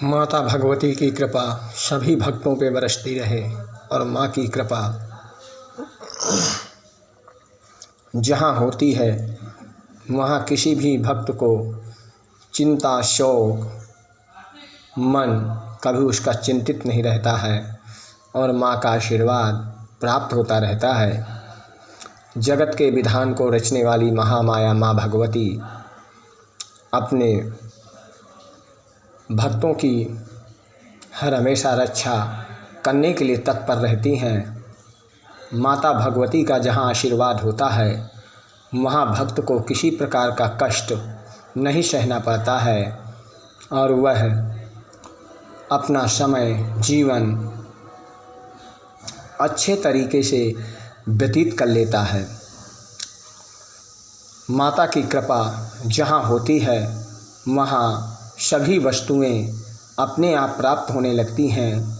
माता भगवती की कृपा सभी भक्तों पे बरसती रहे और माँ की कृपा जहाँ होती है वहाँ किसी भी भक्त को चिंता शोक मन कभी उसका चिंतित नहीं रहता है और माँ का आशीर्वाद प्राप्त होता रहता है। जगत के विधान को रचने वाली महामाया माँ भगवती अपने भक्तों की हर हमेशा रक्षा करने के लिए तत्पर रहती हैं। माता भगवती का जहाँ आशीर्वाद होता है वहाँ भक्त को किसी प्रकार का कष्ट नहीं सहना पड़ता है और वह अपना समय जीवन अच्छे तरीके से व्यतीत कर लेता है। माता की कृपा जहाँ होती है वहाँ सभी वस्तुएं अपने आप प्राप्त होने लगती हैं।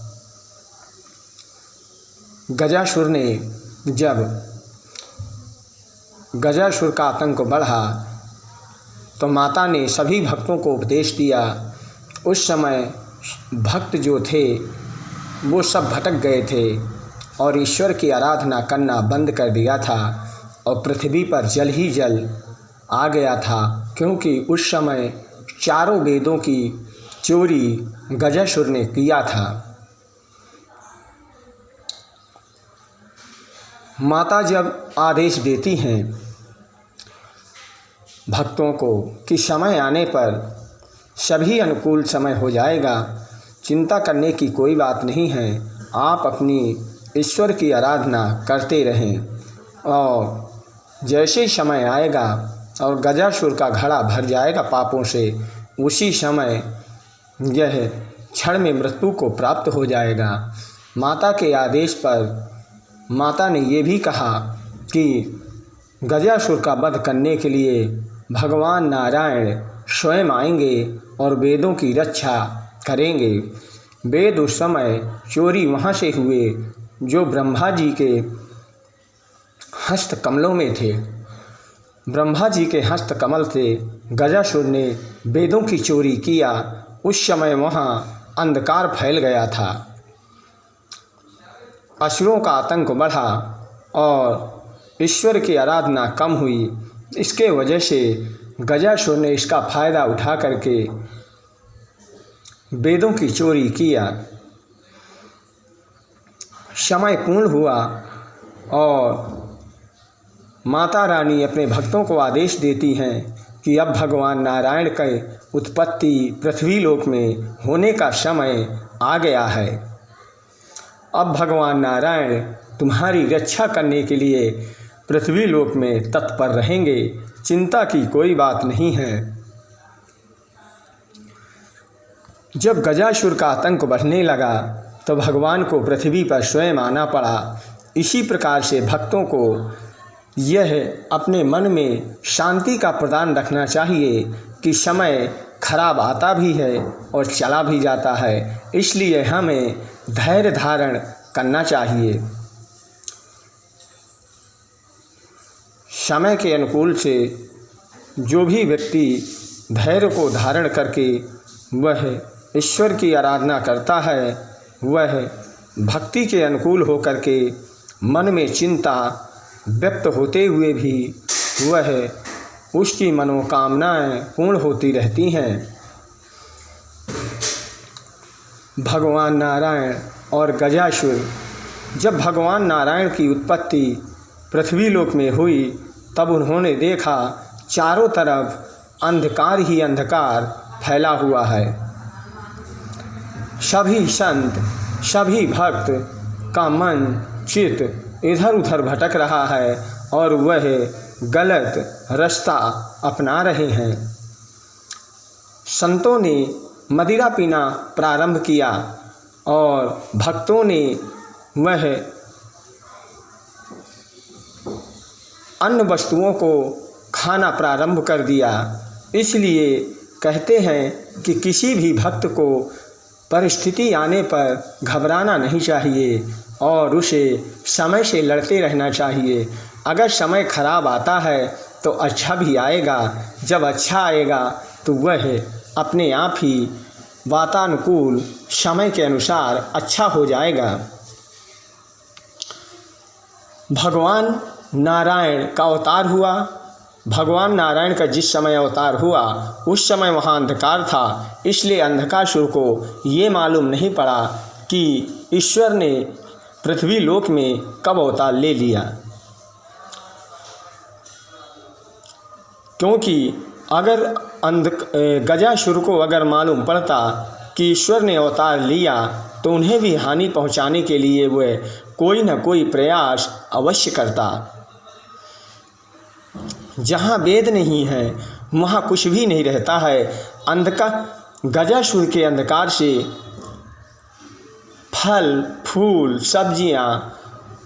गजासुर ने जब गजासुर का आतंक बढ़ा तो माता ने सभी भक्तों को उपदेश दिया। उस समय भक्त जो थे वो सब भटक गए थे और ईश्वर की आराधना करना बंद कर दिया था और पृथ्वी पर जल ही जल आ गया था, क्योंकि उस समय चारों वेदों की चोरी गजासुर ने किया था। माता जब आदेश देती हैं भक्तों को कि समय आने पर सभी अनुकूल समय हो जाएगा, चिंता करने की कोई बात नहीं है, आप अपनी ईश्वर की आराधना करते रहें और जैसे समय आएगा और गजासुर का घड़ा भर जाएगा पापों से, उसी समय यह क्षण में मृत्यु को प्राप्त हो जाएगा। माता के आदेश पर माता ने ये भी कहा कि गजासुर का वध करने के लिए भगवान नारायण स्वयं आएंगे और वेदों की रक्षा करेंगे। वेद उस समय चोरी वहाँ से हुए जो ब्रह्मा जी के हस्त कमलों में थे। ब्रह्मा जी के हस्त कमल से गजासुर ने वेदों की चोरी किया। उस समय वहाँ अंधकार फैल गया था, असुरों का आतंक बढ़ा और ईश्वर की आराधना कम हुई। इसके वजह से गजासुर ने इसका फायदा उठा करके वेदों की चोरी किया। समय पूर्ण हुआ और माता रानी अपने भक्तों को आदेश देती हैं कि अब भगवान नारायण के उत्पत्ति पृथ्वी लोक में होने का समय आ गया है। अब भगवान नारायण तुम्हारी रक्षा करने के लिए पृथ्वी लोक में तत्पर रहेंगे, चिंता की कोई बात नहीं है। जब गजासुर का आतंक बढ़ने लगा तो भगवान को पृथ्वी पर स्वयं आना पड़ा। इसी प्रकार से भक्तों को यह अपने मन में शांति का प्रदान रखना चाहिए कि समय खराब आता भी है और चला भी जाता है, इसलिए हमें धैर्य धारण करना चाहिए। समय के अनुकूल से जो भी व्यक्ति धैर्य को धारण करके वह ईश्वर की आराधना करता है, वह भक्ति के अनुकूल होकर के मन में चिंता व्यक्त होते हुए भी वह उसकी मनोकामनाएं पूर्ण होती रहती हैं। भगवान नारायण और गजासुर, जब भगवान नारायण की उत्पत्ति पृथ्वी लोक में हुई तब उन्होंने देखा चारों तरफ अंधकार ही अंधकार फैला हुआ है। सभी संत सभी भक्त का मन चित्त इधर उधर भटक रहा है और वह गलत रास्ता अपना रहे हैं। संतों ने मदिरा पीना प्रारंभ किया और भक्तों ने वह अन्य वस्तुओं को खाना प्रारंभ कर दिया। इसलिए कहते हैं कि किसी भी भक्त को परिस्थिति आने पर घबराना नहीं चाहिए और उसे समय से लड़ते रहना चाहिए। अगर समय खराब आता है तो अच्छा भी आएगा, जब अच्छा आएगा तो वह अपने आप ही वातानुकूल समय के अनुसार अच्छा हो जाएगा। भगवान नारायण का अवतार हुआ। भगवान नारायण का जिस समय अवतार हुआ उस समय वहाँ अंधकार था, इसलिए अंधकासुर को ये मालूम नहीं पड़ा कि ईश्वर ने पृथ्वी लोक में कब अवतार ले लिया। क्योंकि अगर गजासुर को अगर मालूम पड़ता कि ईश्वर ने अवतार लिया तो उन्हें भी हानि पहुंचाने के लिए वह कोई न कोई प्रयास अवश्य करता। जहाँ वेद नहीं है वहाँ कुछ भी नहीं रहता है। गजासुर के अंधकार से फल फूल सब्जियाँ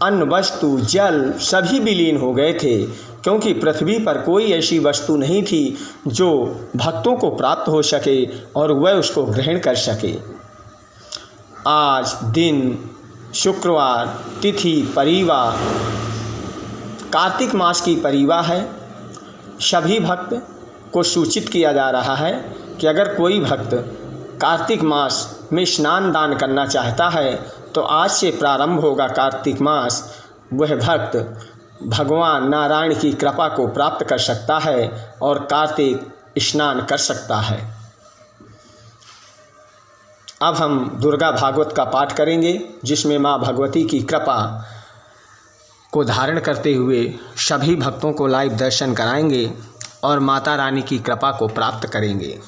अन्न वस्तु जल सभी विलीन हो गए थे, क्योंकि पृथ्वी पर कोई ऐसी वस्तु नहीं थी जो भक्तों को प्राप्त हो सके और वह उसको ग्रहण कर सके। आज दिन शुक्रवार, तिथि परिवा, कार्तिक मास की परिवा है। सभी भक्त को सूचित किया जा रहा है कि अगर कोई भक्त कार्तिक मास में स्नान दान करना चाहता है तो आज से प्रारंभ होगा कार्तिक मास। वह भक्त भगवान नारायण की कृपा को प्राप्त कर सकता है और कार्तिक स्नान कर सकता है। अब हम दुर्गा भागवत का पाठ करेंगे, जिसमें माँ भगवती की कृपा को धारण करते हुए सभी भक्तों को लाइव दर्शन कराएंगे और माता रानी की कृपा को प्राप्त करेंगे।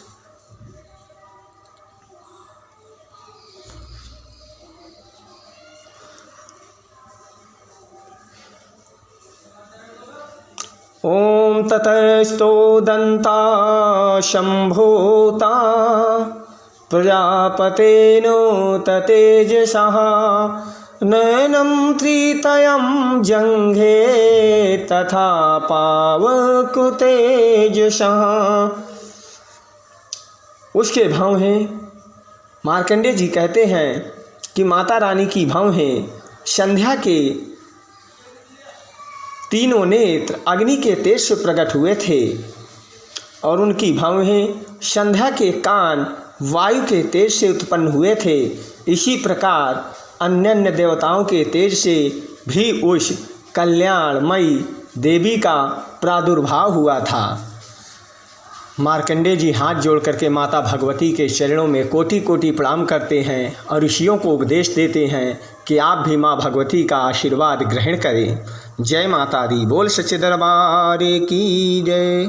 ओम ततस्तो दंता शंभोता प्रजापतेनो ततेजसः नयनं त्रितयं जंघे तथा पावकुतेजसः। उसके भाव हैं, मार्कंडेय जी कहते हैं कि माता रानी की भाव हैं संध्या के तीनों नेत्र अग्नि के तेज से प्रकट हुए थे और उनकी भवें संध्या के कान वायु के तेज से उत्पन्न हुए थे। इसी प्रकार अन्य देवताओं के तेज से भी उस कल्याणमयी देवी का प्रादुर्भाव हुआ था। मार्कंडेय जी हाथ जोड़ करके माता भगवती के चरणों में कोटि कोटि प्रणाम करते हैं और ऋषियों को उपदेश देते हैं कि आप भी माँ भगवती का आशीर्वाद ग्रहण करें। जय माता दी। बोल सच्चे दरबार की जय।